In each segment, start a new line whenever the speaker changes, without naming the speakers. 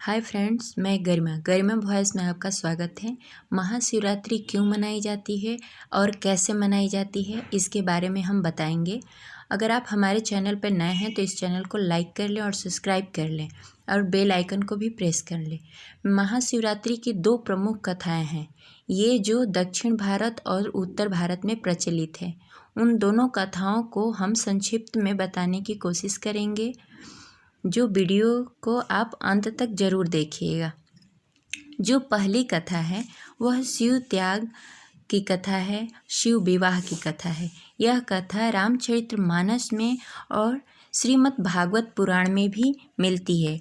Hi friends, मैं गरिमा voice में आपका स्वागत है। महाशिवरात्रि क्यों मनाई जाती है और कैसे मनाई जाती है, इसके बारे में हम बताएंगे। अगर आप हमारे चैनल पर नए हैं तो इस चैनल को लाइक कर लें और सब्सक्राइब कर लें और बेल आइकन को भी प्रेस कर लें। महाशिवरात्रि की दो प्रमुख कथाएं हैं, ये जो दक्षिण भारत और उत्तर भारत में प्रचलित है। उन दोनों कथाओं को हम संक्षिप्त में बताने की कोशिश करेंगे, जो वीडियो को आप अंत तक जरूर देखिएगा। जो पहली कथा है वह शिव त्याग की कथा है, शिव विवाह की कथा है। यह कथा रामचरितमानस में और श्रीमद् भागवत पुराण में भी मिलती है।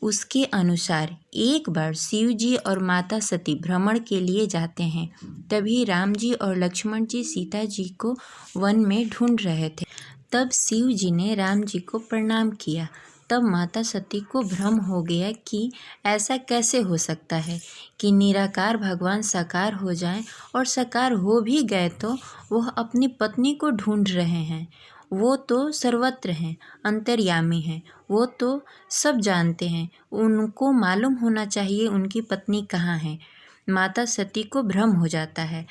उसके अनुसार एक बार शिव जी और माता सती भ्रमण के लिए जाते हैं। तभी राम जी और लक्ष्मण जी सीता जी को वन में ढूंढ रहे थे। तब शिव जी ने राम जी को प्रणाम किया। तब माता सती को भ्रम हो गया कि ऐसा कैसे हो सकता है कि निराकार भगवान साकार हो जाएं, और साकार हो भी गए तो वह अपनी पत्नी को ढूंढ रहे हैं। वो तो सर्वत्र हैं, अंतर्यामी हैं, वो तो सब जानते हैं, उनको मालूम होना चाहिए उनकी पत्नी कहाँ है। माता सती को भ्रम हो जाता है।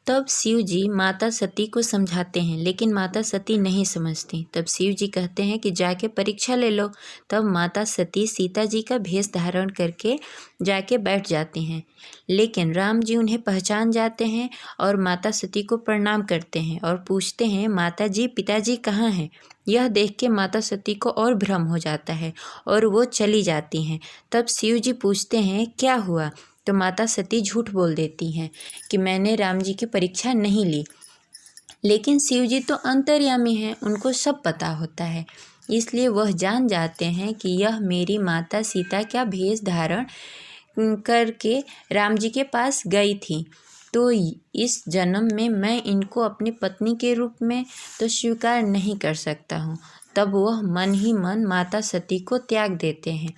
तब शिव जी माता सती को समझाते हैं, लेकिन माता सती नहीं समझती। तब शिव जी कहते हैं कि जाके परीक्षा ले लो। तब माता सती सीता जी का भेष धारण करके जाके बैठ जाती हैं, लेकिन राम जी उन्हें पहचान जाते हैं और माता सती को प्रणाम करते हैं और पूछते हैं, माता जी पिताजी कहाँ हैं। यह देख के माता सती को और भ्रम हो जाता है और वो चली जाती हैं। तब शिव जी पूछते हैं, क्या हुआ। तो माता सती झूठ बोल देती हैं कि मैंने राम जी की परीक्षा नहीं ली। लेकिन शिव जी तो अंतर्यामी हैं, उनको सब पता होता है, इसलिए वह जान जाते हैं कि यह मेरी माता सीता क्या भेष धारण करके राम जी के पास गई थी, तो इस जन्म में मैं इनको अपनी पत्नी के रूप में तो स्वीकार नहीं कर सकता हूँ। तब वह मन ही मन माता सती को त्याग देते हैं।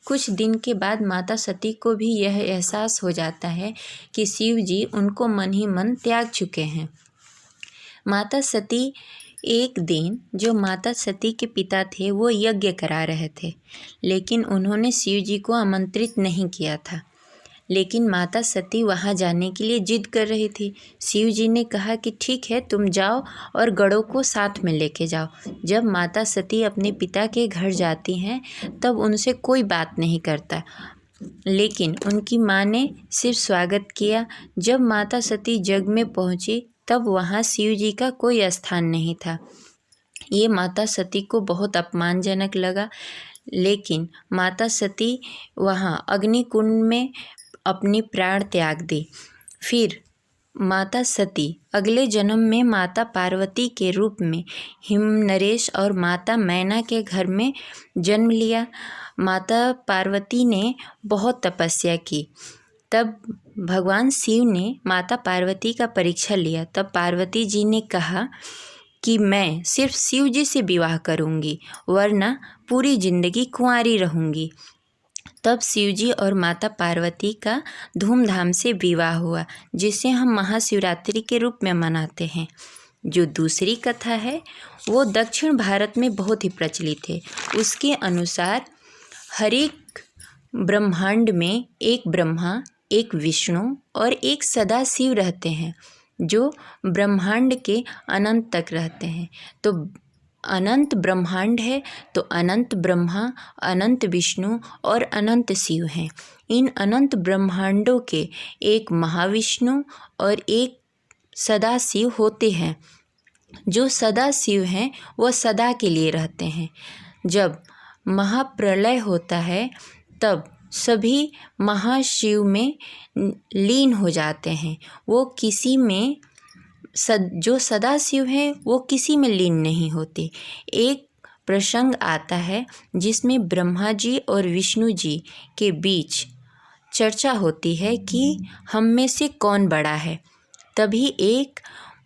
कुछ दिन के बाद माता सती को भी यह एहसास हो जाता है कि शिव जी उनको मन ही मन त्याग चुके हैं। माता सती एक दिन, जो माता सती के पिता थे वो यज्ञ करा रहे थे, लेकिन उन्होंने शिव जी को आमंत्रित नहीं किया था। लेकिन माता सती वहाँ जाने के लिए जिद कर रही थी। शिव जी ने कहा कि ठीक है, तुम जाओ और गणों को साथ में लेके जाओ। जब माता सती अपने पिता के घर जाती हैं तब उनसे कोई बात नहीं करता, लेकिन उनकी माँ ने सिर्फ स्वागत किया। जब माता सती जग में पहुँची तब वहाँ शिव जी का कोई स्थान नहीं था। ये माता सती को बहुत अपमानजनक लगा, लेकिन माता सती वहाँ अग्निकुंड में अपनी प्राण त्याग दी। फिर माता सती अगले जन्म में माता पार्वती के रूप में हिम नरेश और माता मैना के घर में जन्म लिया। माता पार्वती ने बहुत तपस्या की। तब भगवान शिव ने माता पार्वती का परीक्षा लिया। तब पार्वती जी ने कहा कि मैं सिर्फ शिव जी से विवाह करूंगी, वरना पूरी जिंदगी कुंवारी रहूंगी। तब शिव जी और माता पार्वती का धूमधाम से विवाह हुआ, जिसे हम महाशिवरात्रि के रूप में मनाते हैं। जो दूसरी कथा है वो दक्षिण भारत में बहुत ही प्रचलित है। उसके अनुसार हर एक ब्रह्मांड में एक ब्रह्मा, एक विष्णु और एक सदाशिव रहते हैं, जो ब्रह्मांड के अनंत तक रहते हैं। तो अनंत ब्रह्मांड है तो अनंत ब्रह्मा, अनंत विष्णु और अनंत शिव हैं। इन अनंत ब्रह्मांडों के एक महाविष्णु और एक सदाशिव होते हैं। जो सदाशिव हैं वह सदा के लिए रहते हैं। जब महाप्रलय होता है तब सभी महाशिव में लीन हो जाते हैं। वो किसी में जो सदाशिव है वो किसी में लीन नहीं होते। एक प्रसंग आता है जिसमें ब्रह्मा जी और विष्णु जी के बीच चर्चा होती है कि हम में से कौन बड़ा है। तभी एक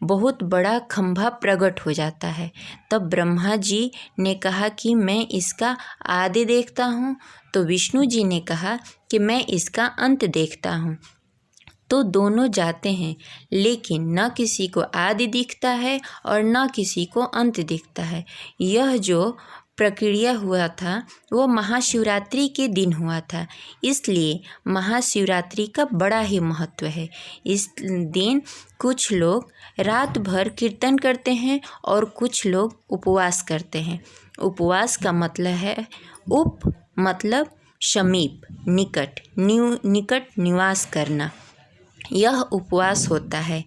बहुत बड़ा खंभा प्रकट हो जाता है। तब ब्रह्मा जी ने कहा कि मैं इसका आदि देखता हूँ, तो विष्णु जी ने कहा कि मैं इसका अंत देखता हूँ। तो दोनों जाते हैं, लेकिन न किसी को आदि दिखता है और न किसी को अंत दिखता है। यह जो प्रक्रिया हुआ था वो महाशिवरात्रि के दिन हुआ था, इसलिए महाशिवरात्रि का बड़ा ही महत्व है। इस दिन कुछ लोग रात भर कीर्तन करते हैं और कुछ लोग उपवास करते हैं। उपवास का मतलब है उप मतलब समीप, निकट निवास करना, यह उपवास होता है।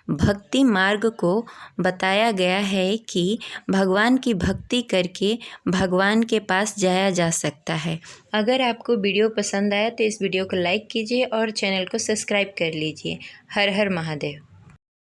भक्ति मार्ग को बताया गया है कि भगवान की भक्ति करके भगवान के पास जाया जा सकता है। अगर आपको वीडियो पसंद आया तो इस वीडियो को लाइक कीजिए और चैनल को सब्सक्राइब कर लीजिए। हर हर महादेव।